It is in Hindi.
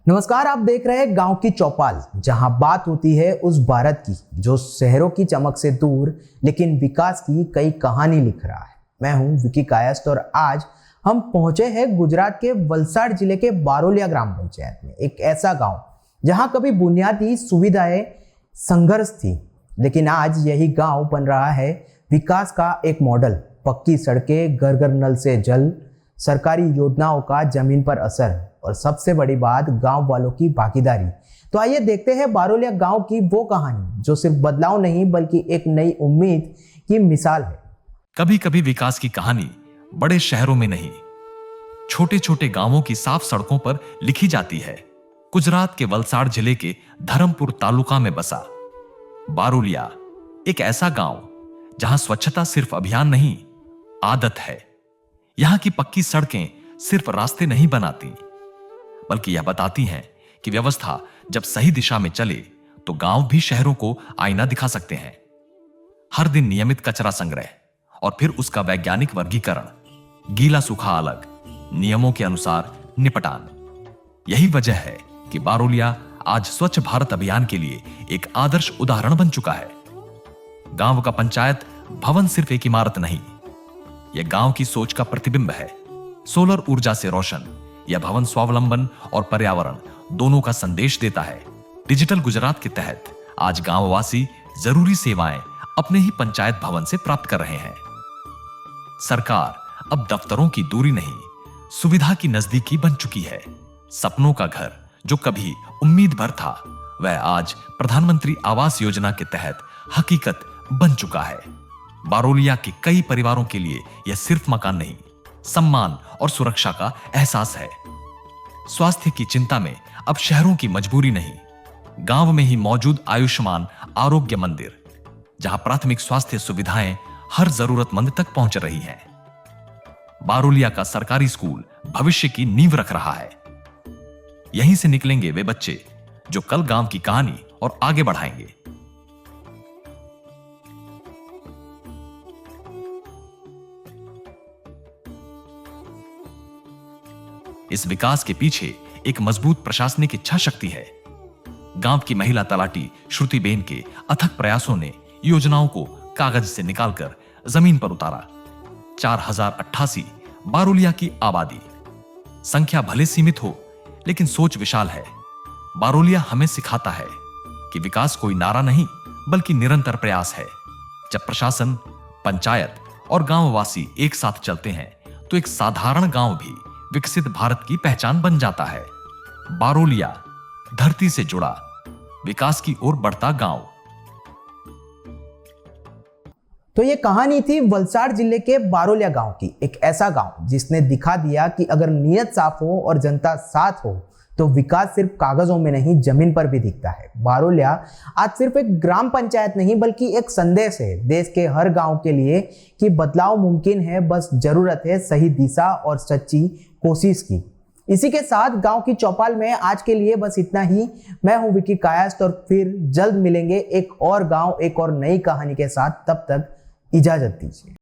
नमस्कार, आप देख रहे हैं गांव की चौपाल, जहां बात होती है उस भारत की जो शहरों की चमक से दूर लेकिन विकास की कई कहानी लिख रहा है। मैं हूं विकी कायस्थ और आज हम पहुंचे हैं गुजरात के वलसाड जिले के बारोलिया ग्राम पंचायत में। एक ऐसा गांव जहां कभी बुनियादी सुविधाएं संघर्ष थी, लेकिन आज यही गांव बन रहा है विकास का एक मॉडल। पक्की सड़कें, घर घर नल से जल, सरकारी योजनाओं का जमीन पर असर और सबसे बड़ी बात, गांव वालों की भागीदारी। तो आइए देखते हैं बारोलिया गांव की वो कहानी जो सिर्फ बदलाव नहीं बल्कि एक नई उम्मीद की मिसाल है। कभी कभी विकास की कहानी बड़े शहरों में नहीं, छोटे छोटे गांवों की साफ सड़कों पर लिखी जाती है। गुजरात के वलसाड जिले के धरमपुर तालुका में बसा बारोलिया एक ऐसा गांव जहां स्वच्छता सिर्फ अभियान नहीं, आदत है। यहां की पक्की सड़कें सिर्फ रास्ते नहीं बनाती, बल्कि यह बताती हैं कि व्यवस्था जब सही दिशा में चले तो गांव भी शहरों को आईना दिखा सकते हैं। हर दिन नियमित कचरा संग्रह और फिर उसका वैज्ञानिक वर्गीकरण, गीला सूखा अलग, नियमों के अनुसार निपटान। यही वजह है कि बारोलिया आज स्वच्छ भारत अभियान के लिए एक आदर्श उदाहरण बन चुका है। गांव का पंचायत भवन सिर्फ एक इमारत नहीं, यह गांव की सोच का प्रतिबिंब है। सोलर ऊर्जा से रोशन यह भवन स्वावलंबन और पर्यावरण दोनों का संदेश देता है। डिजिटल गुजरात के तहत आज गांववासी जरूरी सेवाएं अपने ही पंचायत भवन से प्राप्त कर रहे हैं। सरकार अब दफ्तरों की दूरी नहीं, सुविधा की नजदीकी बन चुकी है। सपनों का घर जो कभी उम्मीद भर था, वह आज प्रधानमंत्री आवास योजना के तहत हकीकत बन चुका है। बारोलिया के कई परिवारों के लिए यह सिर्फ मकान नहीं, सम्मान और सुरक्षा का एहसास है। स्वास्थ्य की चिंता में अब शहरों की मजबूरी नहीं, गांव में ही मौजूद आयुष्मान आरोग्य मंदिर, जहां प्राथमिक स्वास्थ्य सुविधाएं हर जरूरतमंद तक पहुंच रही हैं। बारोलिया का सरकारी स्कूल भविष्य की नींव रख रहा है। यहीं से निकलेंगे वे बच्चे जो कल गांव की कहानी और आगे बढ़ाएंगे। इस विकास के पीछे एक मजबूत प्रशासनिक इच्छा शक्ति है। गांव की महिला तलाटी श्रुतिबेन के अथक प्रयासों ने योजनाओं को कागज से निकालकर जमीन पर उतारा। 4088 बारोलिया की आबादी, संख्या भले सीमित हो लेकिन सोच विशाल है। बारोलिया हमें सिखाता है कि विकास कोई नारा नहीं बल्कि निरंतर प्रयास है। जब प्रशासन, पंचायत और गांववासी एक साथ चलते हैं तो एक साधारण गांव भी विकसित भारत की पहचान बन जाता है। बारोलिया, धरती से जुड़ा, विकास की ओर बढ़ता गांव। तो ये कहानी थी वलसाड जिले के बारोलिया गांव की। एक ऐसा गांव जिसने दिखा दिया कि अगर नीयत साफ हो और जनता साथ हो तो विकास सिर्फ कागजों में नहीं, जमीन पर भी दिखता है। बारोलिया आज सिर्फ एक ग्राम पंचायत नहीं बल्कि एक संदेश है देश के हर गांव के लिए कि बदलाव मुमकिन है, बस जरूरत है सही दिशा और सच्ची कोशिश की। इसी के साथ गांव की चौपाल में आज के लिए बस इतना ही। मैं हूं विकी कायस्थ और फिर जल्द मिलेंगे एक और गांव, एक और नई कहानी के साथ। तब तक इजाजत दीजिए।